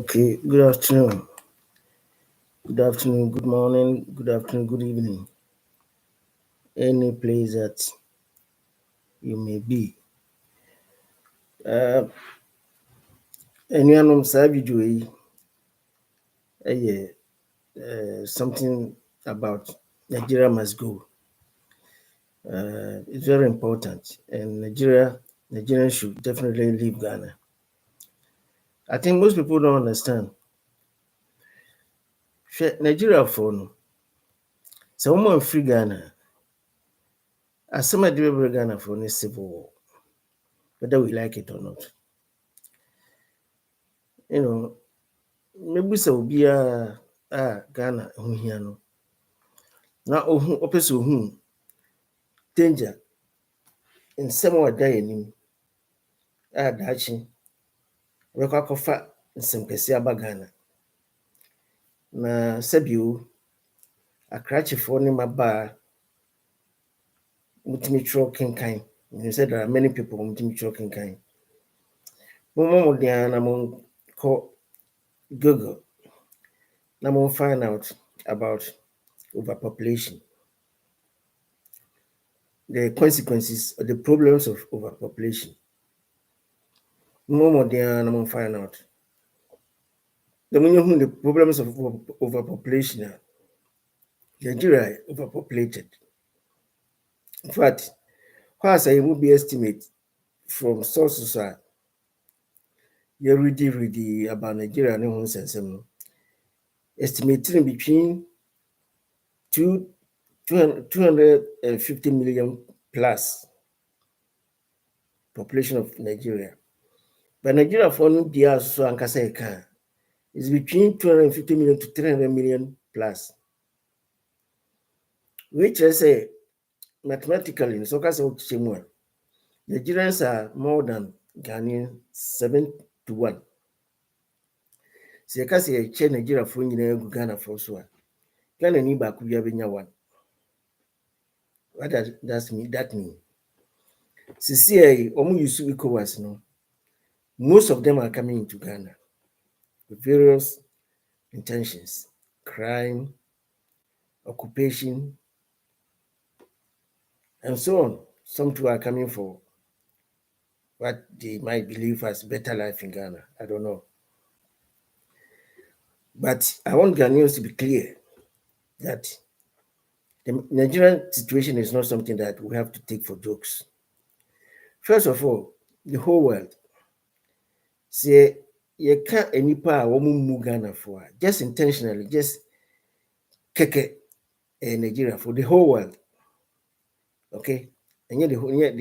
Okay, good afternoon. Good afternoon, good morning, good afternoon, good evening. Any place that you may be. Anyone saa video yi something about Nigeria must go. It's very important, and Nigerians should definitely leave Ghana. I think most people don't understand. Nigeria for no. So woman free Ghana. As some of Ghana for this civil war, whether we like it or not. You know, maybe so be Ghana ho hia no. Na opɛ sɛ ohu danger nsɛm a ɔda anim a daakye wɔbɛkɔ akɔfa nsɛm kɛseɛ aba Ghana. Na sɛbio akrakyefoɔ ne mmabaa mutumi twerɛ kenkan. You said there are many people mutumi twerɛ kenkan. Mommɔ mmɔden ara na monkɔ Google na find out about overpopulation, the consequences or the problems of overpopulation. Mommɔ mmɔden ara na find out. The problems of overpopulation. Nigeria overpopulated. In fact, whilst I will be estimate from sources you ready about Nigeria and estimating between 250 million plus population of Nigeria. But Nigeria for no dia so ankasa eka is between 250 million to 300 million plus. Which I say mathematically in Sokasa Chimwa, Nigerians are more than Ghanaian 7 to 1. So you can say Nigeria for Ghana for so. Ghana ni back we have 1. What does that mean? CCA use ECOWAS no. Most of them are coming into Ghana with various intentions, crime, occupation, and so on. Some too are coming for what they might believe as better life in Ghana. I don't know. But I want Ghanaians to be clear that the Nigerian situation is not something that we have to take for jokes. First of all, the whole world. Say you can't any power woman Ghana for just intentionally, just keke Nigeria for the whole world. Okay? And yet the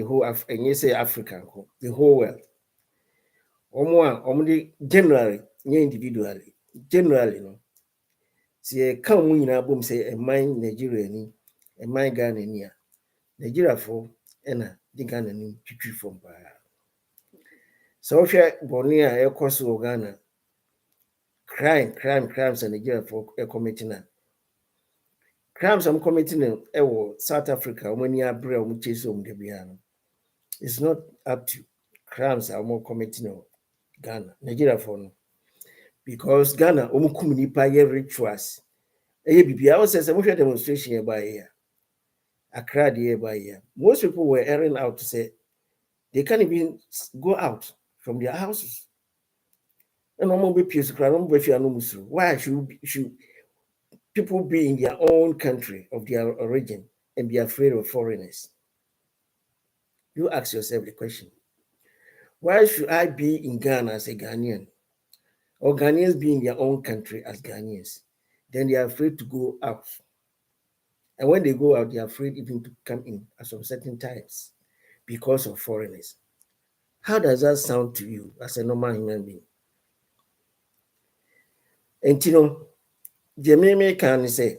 whole and you say Africa, the whole world. Only generally, individually. Generally, no. See, come when you boom say a mine Nigeria ni, a mine Ghana ni. Nigeria for the Ghana ni chichi from ba. So if you Bonia air course of Ghana, crimes and Nigeria for a committing. Crimes I'm committing South Africa when you are brave chase the it's not up to crimes are more committing Ghana, Nigeria for no. Because Ghana nipa ye rituals. I was say some demonstration by here. Accra by here. Most people were airing out to say they can't even go out from their houses. And why should people be in their own country of their origin and be afraid of foreigners? You ask yourself the question. Why should I be in Ghana as a Ghanaian? Or Ghanaians be in their own country as Ghanaians? Then they are afraid to go out. And when they go out, they are afraid even to come in at some certain times because of foreigners. How does that sound to you as a normal human being? And the meme can say,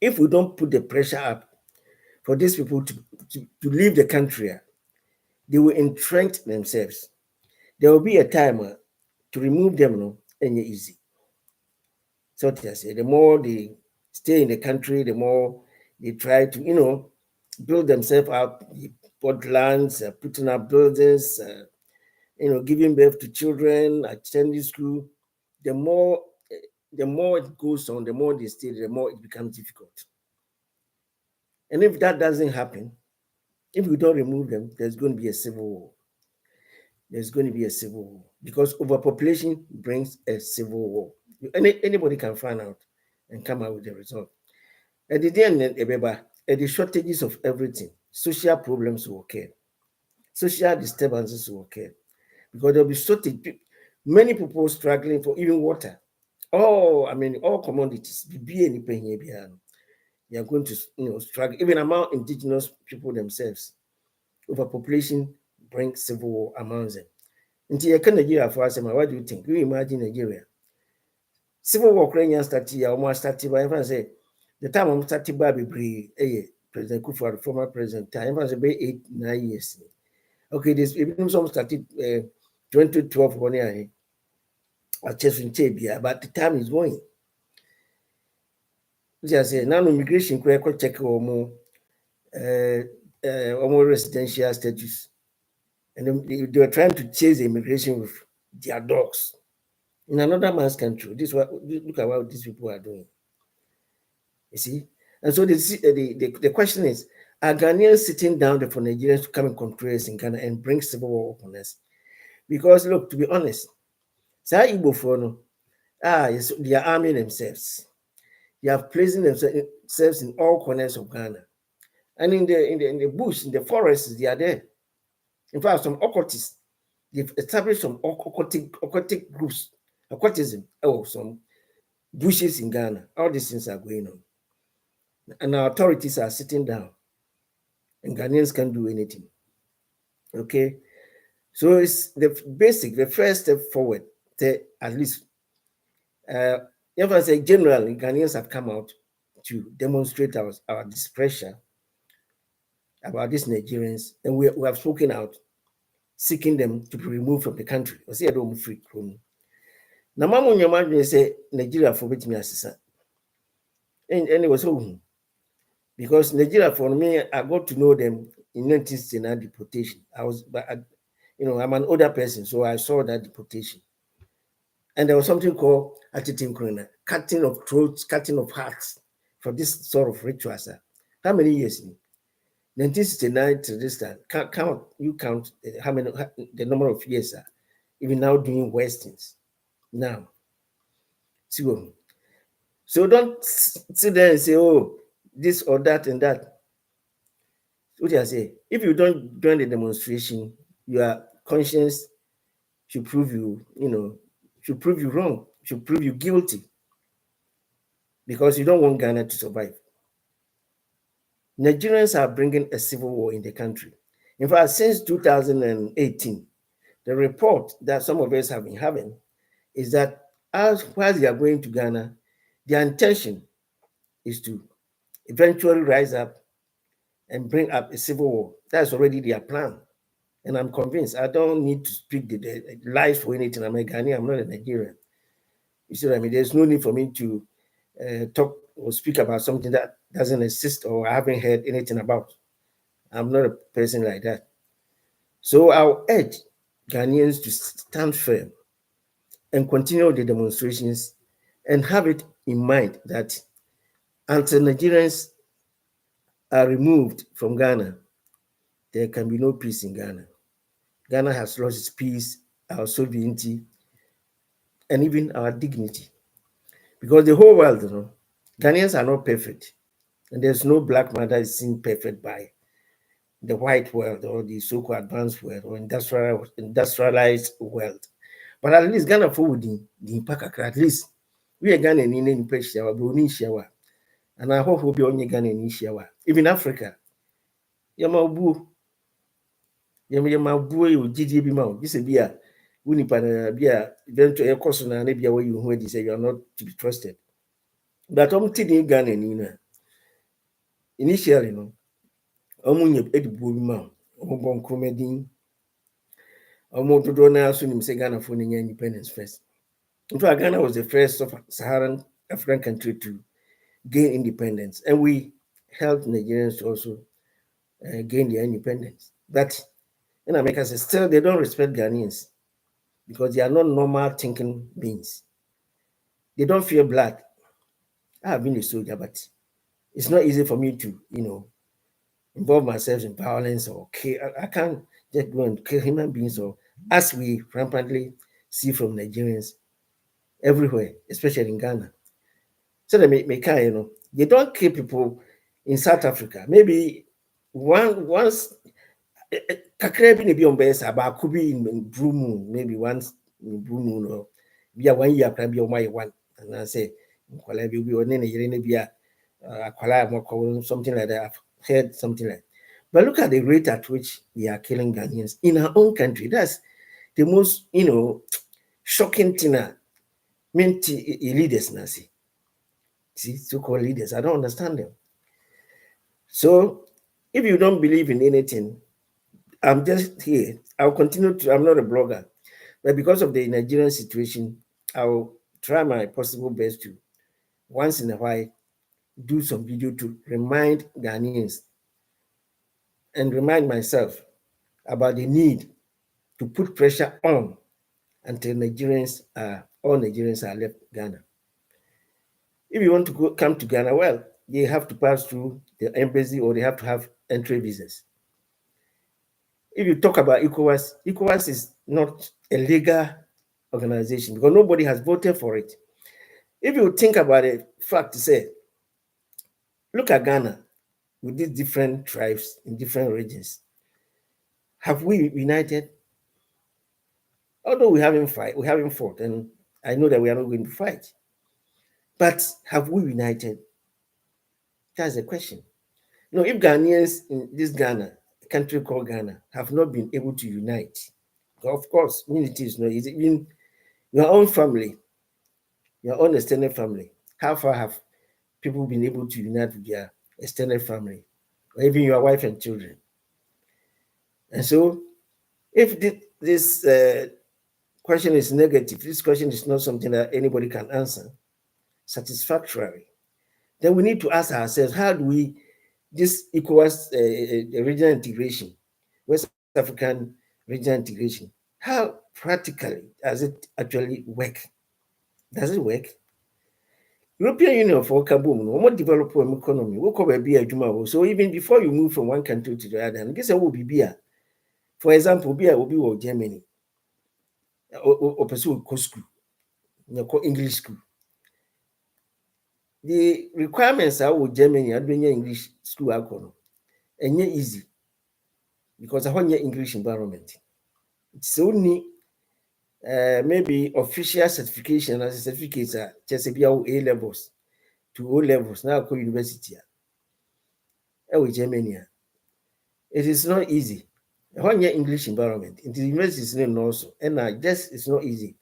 if we don't put the pressure up for these people to leave the country, they will entrench themselves. There will be a time to remove them, and easy. So the more they stay in the country, the more they try to, build themselves up, put lands, putting up buildings, giving birth to children, attending school, the more it goes on, the more they stay, the more it becomes difficult. And if that doesn't happen, if we don't remove them, there's going to be a civil war. There's going to be a civil war because overpopulation brings a civil war. Anybody can find out and come out with a result. At the end, at the shortages of everything, social problems will occur, social disturbances will occur because there'll be shortage. Many people struggling for even water. All commodities. They are going to struggle, even among indigenous people themselves. Overpopulation brings civil war among them. Until you can Nigeria for us, what do you think? You imagine Nigeria. Civil war Ukrainian started almost started by everyone say the time I'm started by President Kufuor, former president, time was about 8-9 years. Okay, this even some started 2012 one year. But the time is going. Just say now immigration could check more residential status. And they were trying to chase the immigration with their dogs in another man's country. Look at what these people are doing. You see? And so the question is, are Ghanaians sitting down there for Nigerians to come and control us in Ghana and bring civil war upon us? Because look, to be honest, Igbo for no, they are arming themselves. They are placing themselves in all corners of Ghana. And in the bush, in the forests, they are there. In fact, some occultists, they've established some occultic groups, occultism, some bushes in Ghana. All these things are going on. And our authorities are sitting down, and Ghanaians can't do anything. Okay? So it's the first step forward, at least, if I say generally, Ghanaians have come out to demonstrate our displeasure about these Nigerians, and we have spoken out, seeking them to be removed from the country. I say I don't free. Now, Mamu Nyama say Nigeria for which me assistant. And it was so because Nigeria for me, I got to know them in 1969 deportation. I'm an older person, so I saw that deportation. And there was something called Atitim Krona, cutting of throats, cutting of hearts for this sort of rituals. How many years? 1969 to this time. Count how many the number of years even now doing worse things. Now, so don't sit there and say, oh, this or that and that. What do I say? If you don't join the demonstration, your conscience should prove you wrong, should prove you guilty, because you don't want Ghana to survive. Nigerians are bringing a civil war in the country. In fact, since 2018, the report that some of us have been having is that while they are going to Ghana, their intention is to eventually rise up and bring up a civil war. That's already their plan. And I'm convinced. I don't need to speak the lies for anything. I'm a Ghanaian, I'm not a Nigerian. You see what I mean? There's no need for me to talk or speak about something that doesn't exist or I haven't heard anything about. I'm not a person like that. So I'll urge Ghanaians to stand firm and continue the demonstrations and have it in mind that until Nigerians are removed from Ghana, there can be no peace in Ghana. Ghana has lost its peace, our sovereignty, and even our dignity. Because the whole world, Ghanaians are not perfect. And there's no black man that is seen perfect by the white world or the so-called advanced world or industrialized world. But at least Ghana forward the impact, at least we are Ghana in any pressure, and I hope we'll be only Ghana in even Africa. Yamabu, Yamabu, GD Bimau, this is beer. Winipana beer, eventually a course on an Arabia where you say you are not to be trusted. But I'm telling Ghana initially, Omunya Edibu Bimau, Omobon Cromedin, Omodona Sunim Segana for independence first. In fact, Ghana was the first Saharan African country to gain independence, and we helped Nigerians to also gain their independence. But in America, still they don't respect Ghanaians. because they are not normal thinking beings. They don't fear blood. I have been a soldier, but it's not easy for me to, involve myself in violence or kill. I can't just go and kill human beings, or as we rampantly see from Nigerians everywhere, especially in Ghana. So they don't kill people in South Africa. Maybe once kakra bi na bi on bɛyɛ sɛ baako bi in blue moon, maybe once in blue moon, or bi a 1 year kra bi ɔmo ayɛ one, anaasɛ nkwalaa bi ɔne ne yere no bi a akwalaa a mɔkɔ something like that. I've heard something like that. But look at the rate at which they are killing Ghanaians in our own country. That's the most, shocking thing. Leaders, Nancy. See, so-called leaders. I don't understand them. So, if you don't believe in anything, I'm just here. I'll continue to. I'm not a blogger, but because of the Nigerian situation, I'll try my possible best to, once in a while, do some video to remind Ghanaians and remind myself about the need to put pressure on until all Nigerians are left Ghana. If you want to come to Ghana, well, they have to pass through the embassy, or they have to have entry visas. If you talk about ECOWAS is not a legal organization because nobody has voted for it. If you think about it, fact, say, look at Ghana with these different tribes in different regions. Have we united? Although we haven't fought, and I know that we are not going to fight. But have we united? That's the question. If Ghanaians in this Ghana, a country called Ghana, have not been able to unite, of course, unity is not easy. In your own family, your own extended family, how far have people been able to unite with their extended family, or even your wife and children? And so, if this question is negative, this question is not something that anybody can answer satisfactorily, then we need to ask ourselves, how do we, this equals regional integration, West African regional integration, how practically does it actually work? Does it work? European Union for Kaboom, no more develop economy, we cover be a juma. So even before you move from one country to the other, and guess what will be beer? For example, beer will be with Germany, or pursue school, English school. The requirements are with Germany, are doing English school alcohol, and yet easy because I want your English environment. It's only maybe official certification as a certificates are just A levels to O levels now go university. With Germany, it is not easy. When your English environment, in the university is not also, and just it's not easy.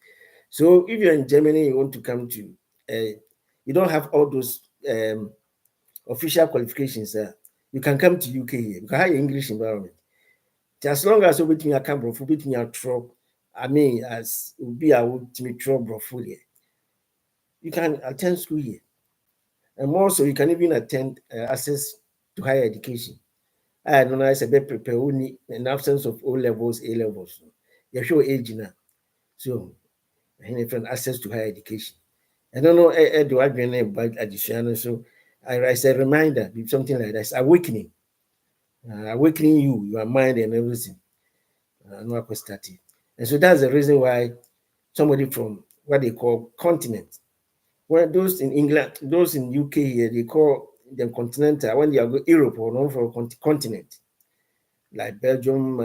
So if you're in Germany, you want to come to, you don't have all those official qualifications. You can come to UK here because have English environment. As long as you between your camera, between your throw, as be a to me trouble fully. You can attend school here, and also you can even attend access to higher education. I don't know, I said, prepare only in absence of O levels, A levels. You show age now, so different access to higher education. I don't know, do I bring about additional? So I said, reminder, something like that, awakening, awakening your mind and everything. No, and so that's the reason why somebody from what they call continent, well, those in England, those in UK here, they call them continental. When they are Europe or known for continent, like Belgium,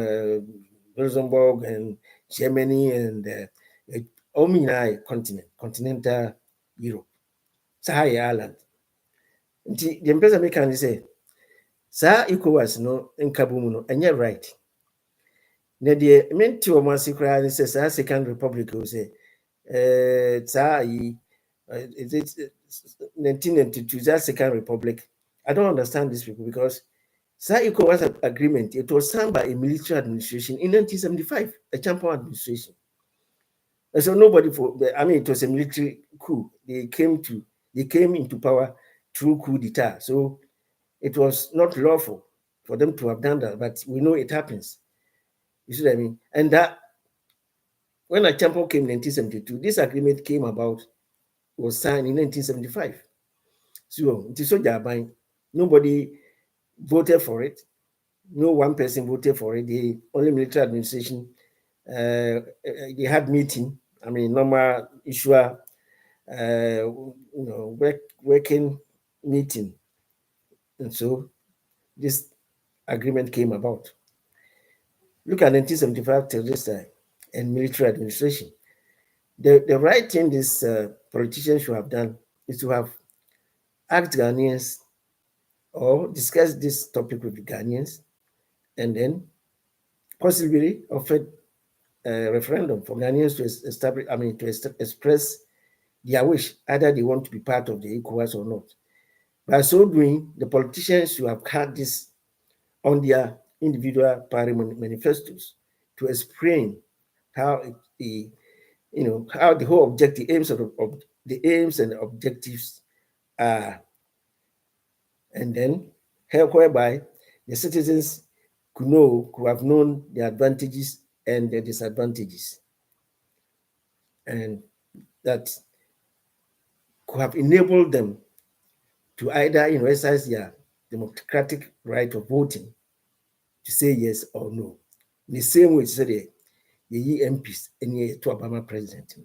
Luxembourg, and Germany, and continental Europe, Sahara Island. The empresa can say, "Sir, ECOWAS no in Kabumu, and you're right." Now the main two of my secret says, Second Republic will say, is it 1992, that Second Republic? I don't understand these people because ECOWAS agreement, it was signed by a military administration in 1975, a champion administration. And so nobody it was a military coup. They came into power through coup d'etat. So it was not lawful for them to have done that, but we know it happens. You see what I mean? And that when a champion came in 1972, this agreement came about, was signed in 1975. So it is so Japan. Nobody voted for it. No one person voted for it. The only military administration, they had meeting. I mean, normal issue, working meeting, and so this agreement came about. Look at 1975 till this time, and military administration. The right thing these politicians should have done is to have asked Ghanaians or discussed this topic with the Ghanaians, and then possibly offered a referendum for Ghanaians to establish, to express their wish, either they want to be part of the ECOWAS or not. By so doing, the politicians should have had this on their individual party manifestos to explain how how the whole objective aims of the aims and objectives are, and then whereby the citizens could have known the advantages and the disadvantages, and that could have enabled them to either exercise their democratic right of voting to say yes or no. In the same way, say the MPs and to Obama president.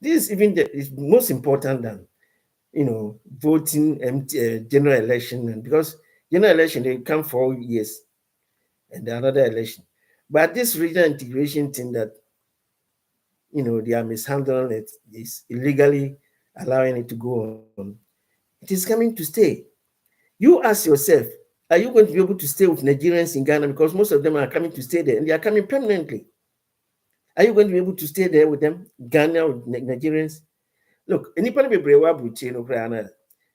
This is most important than voting general election, and because general election they come for years and another election. But this regional integration thing that they are mishandling it, is illegally allowing it to go on, it is coming to stay. You ask yourself, are you going to be able to stay with Nigerians in Ghana? Because most of them are coming to stay there and they are coming permanently. Are you going to be able to stay there with them, Ghana or Nigerians? Look, anybody be brave about no crana.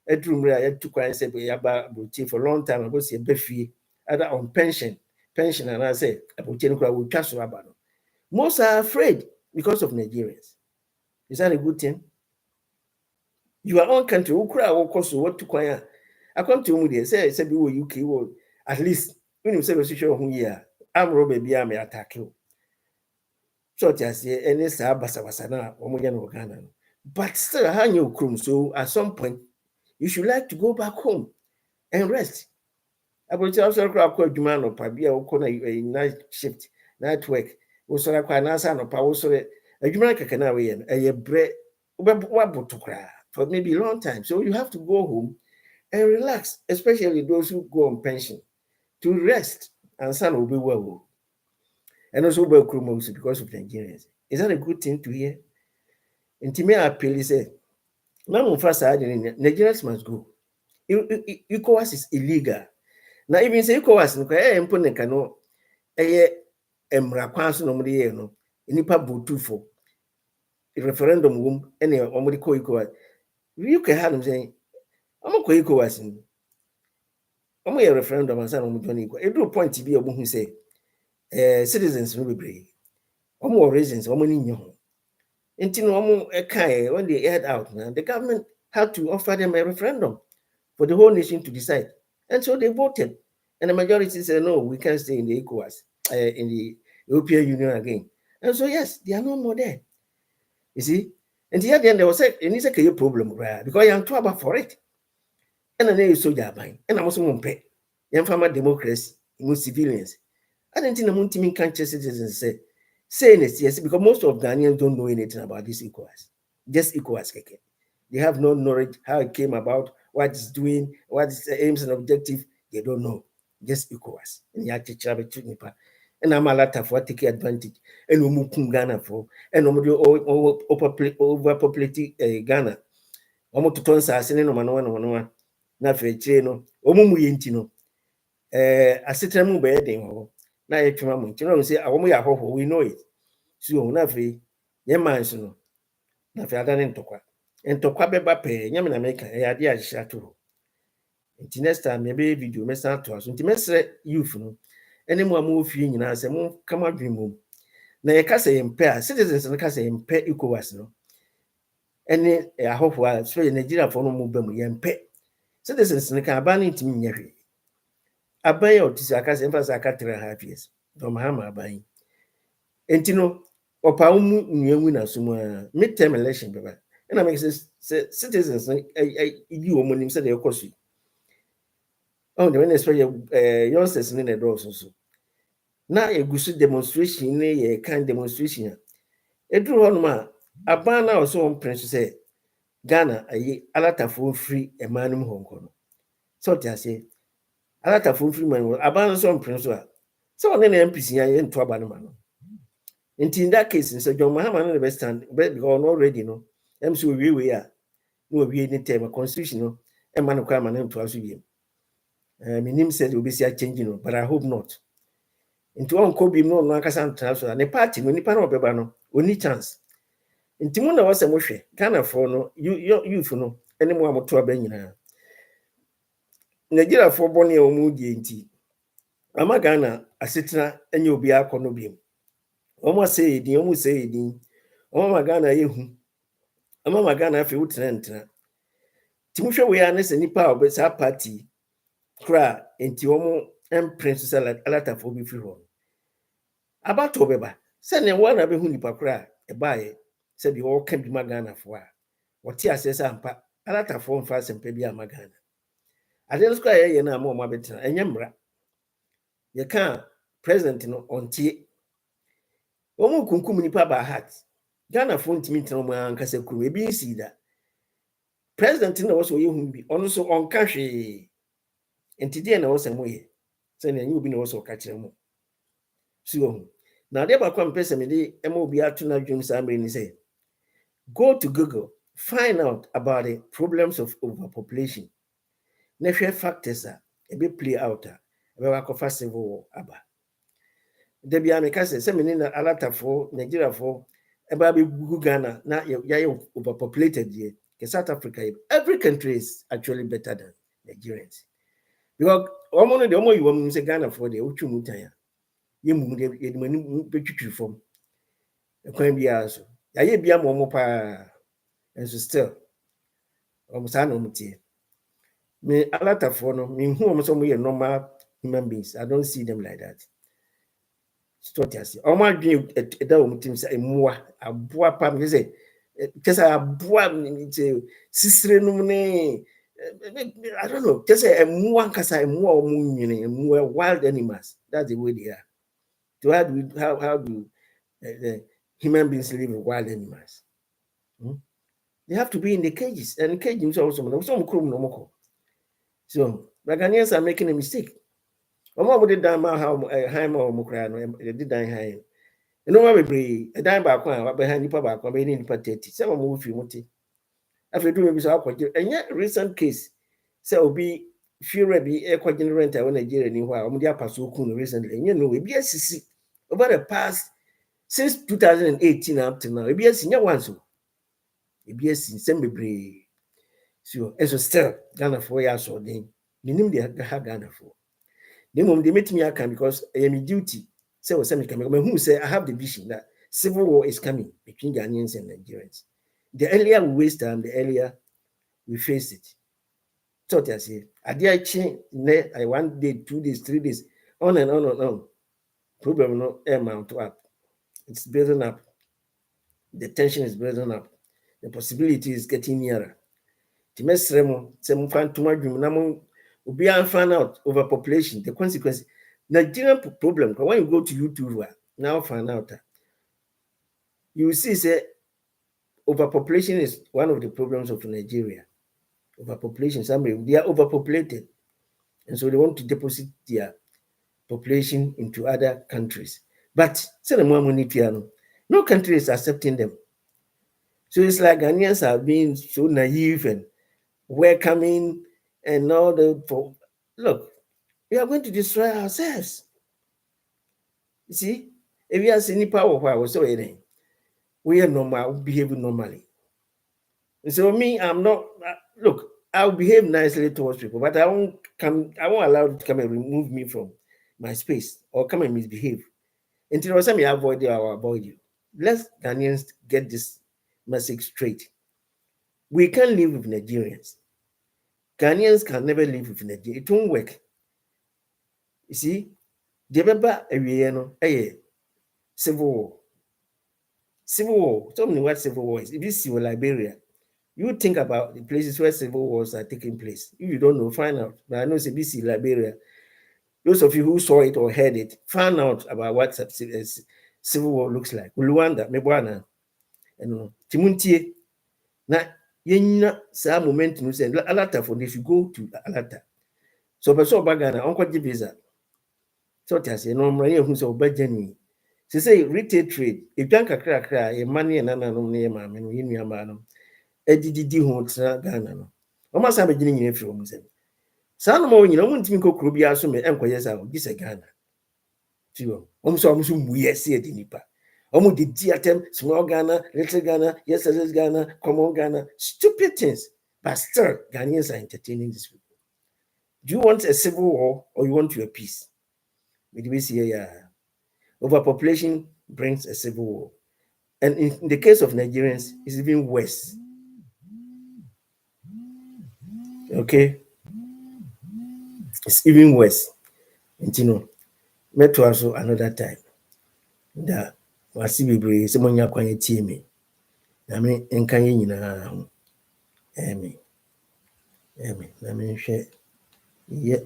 I took I said about for a long time. I go see a beefy either on pension, and I say about will cash about. Most are afraid because of Nigerians. Is that a good thing? Your own country, who cry or cost what to choir. I come to me, say we were UK, at least when you say a situation who here, I'm Robert Bia may attack you. So just any Sabasana or Moyan Ghana. But still, hang your crum. So at some point, you should like to go back home and rest. I will tell you, I'll call you man or Pabia or corner a night shift, night work. Also, I quite answer no power so a Jamaica can away and a bread what to cry for maybe a long time. So you have to go home and relax, especially those who go on pension, to rest, and son will be well. And also well because of Nigerians. Is that a good thing to hear? And to me, I appeal say, now first Nigerians must go. ECOWAS is illegal. Now even say ECOWAS no impone kano emra kwanso no mde ye no nipa vote for referendum wom ene omde ko ECOWAS. You can have them saying, I'm ko ECOWAS ni. Omo ye referendum ansa no mdo ECOWAS. E do point bi obo hu say citizens no be brave. Omo reasons omo ni nyo. Until when they head out, the government had to offer them a referendum for the whole nation to decide. And so they voted. And the majority said, no, we can't stay in the ECOWAS, in the European Union again. And so, yes, they are no more there. You see? And the end, there was a problem, right? Because I'm too about for it. And then you saw that buying. And I was on pay. Young farmer democracy, most civilians. I didn't think the team can't citizens saying it, yes, because most of Ghanaians don't know anything about this ECOWAS. Just ECOWAS. They have no knowledge how it came about, what it's doing, what is the aims and objective. They don't know. Just ECOWAS. And you have to travel to Nipa. And I'm a lot of what take advantage. And we move Ghana for. And we overpopulate Ghana. Omo to turn sa no mano na fe chire no omo mu yenti no asetra mu be den ho na ye twema mu nti no say awomo ya hoho we know it so na fe ye manso no na fe adane ntokwa beba pe nyame na meka e ade a hia to nti next time me be video me san to aso nti mesre youth no ene mu amu ofie nyina se mu kama dwen mu na ye ka se yempe a citizens no ka se yempe ECOWAS no ene ahoho a so ye Nigeria for no mu ba mu yempe citizens no ka ba ne ntimi nyehwe aban ya otisi aka se emphasize aka 3.5 years do mahama aban enti no opa umu nyewu na suma midterm election beba and I make citizens you omonim say they kosu oh the when especially youngsters in the doors so na egusu demonstration ne ye kind demonstration eduru hono ma aban na so on prince say Ghana ayi alatafo free emanum honko no so ti ase alatafo free man aban so on prince so on na MPC ya ye nto aba no ma no. In that case, so John Mahama no the best stand, but because already no, MC we are no we any term constitution no, and man kwa man to aso yim. Minim said we be see changing no, but I hope not. Into on Kobe no no akasa transfer, and the party no nipa no beba no, only chance. Into mo na wase mo hwe, Ghana for no, you for no, any mo amoto aba nyina. Nigeria for boni e omu die nti. Ama Ghana asetena enye obi akọ biem. Omo say edin, omo say edin. Omo Ghana yehu. Ama Ghana afi wutena ntena. Timuhwe we ya nese nipa obe sa party kra enti omo empress salad alata fo bi free ho. Abato beba. Se ne wana be hu nipa kra e baaye se bi wo ka bi Ghana fo a. Wote asesa ampa alata fo mfa sempa bi ama Ghana. Ade skra ye na ama o ma betena enyemra. Ye ka president no ontie. Omo kunkum nipa ba heart. Ghana fo ntimi ntena mo ankasa kuru ebi nsi da. President na was yehu bi ono so onka hwe enti die na wose moye se na nyu bi na wose oka kire mo so na de ba kwa mpese me de ema obi atu na dwum sa mre ni say go to Google, find out about the problems of overpopulation na hwe factors a e be play out a e be wa kofa civil war aba de bia me ka se me ni na alatafo Nigeria fo e ba be gugu Ghana na ya overpopulated here. South Africa, every country is actually better than Nigerians. Because almost the only woman say Ghana for the Uchumutaya. You move the money from a coin be also. I be a momopa and so still almost anomaly. Me a lot of for no, me who am some way normal human beings. I don't see them like that. Stotiasi. All my dream at that team say more a boa pam say. Because I boa sister no I don't know. Just say a more kasa more more wild animals. That's the way they are. So how do human beings live with wild animals? They have to be in the cages, and cages also some chrome no more. So the Ghanaians are making a mistake. Omo did down how high more mokrano they did die high. You know what we a dime back one behind the back one being in 30. Some move you want it. After doing this, and yet recent case. So be few ready air generator when Nigeria knew why Omudia Pasukun recently. You know, we be a CC over the past since 2018 up to now. We be a senior one so. We be a semi so as a still Ghana 4 years or then. The name they have Ghana for. The moment they meet me, I can because I am duty. So some coming. Who say I have the vision that civil war is coming between Ghanaians and Nigerians. The earlier we waste time, the earlier we face it. So I say, I did change 1 day, 2 days, 3 days, on and on and on. Problem no amount up. It's building up. The tension is building up. The possibility is getting nearer. Timesremo, some fan to my dream, Namo, we find out overpopulation, the consequence. Nigerian problem, when you go to YouTube, now find out. You see, say, overpopulation is one of the problems of Nigeria. Overpopulation, they are overpopulated. And so they want to deposit their population into other countries. But no country is accepting them. So it's like Ghanaians are being so naive and welcoming and all the look, we are going to destroy ourselves. You see, if we are seeing power, we are normal, behaving normally. And so me, I'm not look, I'll behave nicely towards people, but I won't allow it to come and remove me from my space or come and misbehave. Until some avoid you, I will avoid you. Let's Ghanaians get this message straight. We can't live with Nigerians. Ghanaians can never live with Nigeria. It won't work. You see, the remember a civil war. Civil war. Tell me what civil war is. If you see Liberia, you think about the places where civil wars are taking place. If you don't know, find out. But I know CBC Liberia. Those of you who saw it or heard it, find out about what civil war looks like. Luanda, Mebwana, and Timuntie. Now, yenya sa moment no say Alata for if you go to Alata. So person bagana onko visa. So tia say no mra who say obajani. Say retail trade, if dan kakra kra e money na no ne ma me no yenu ama no. Edididi ho tra Ghana no. O ma sa be gini nyina firi o mu say. Sa no mo nyina mo ntimi kokro bia so me enkoye sa o gise Ghana. Tiwo. O so mu yesi edi nipa. Omo de diatem small Ghana, little Ghana, yesterday's Ghana, common Ghana, stupid things. But still, Ghanaians are entertaining these people. Do you want a civil war or you want your peace? We see here, overpopulation brings a civil war. And in the case of Nigerians, it's even worse. Okay? It's even worse. And you know, met to also another time. That was be someone you're quiet me. I mean, and can you know, I mean, share. Yeah.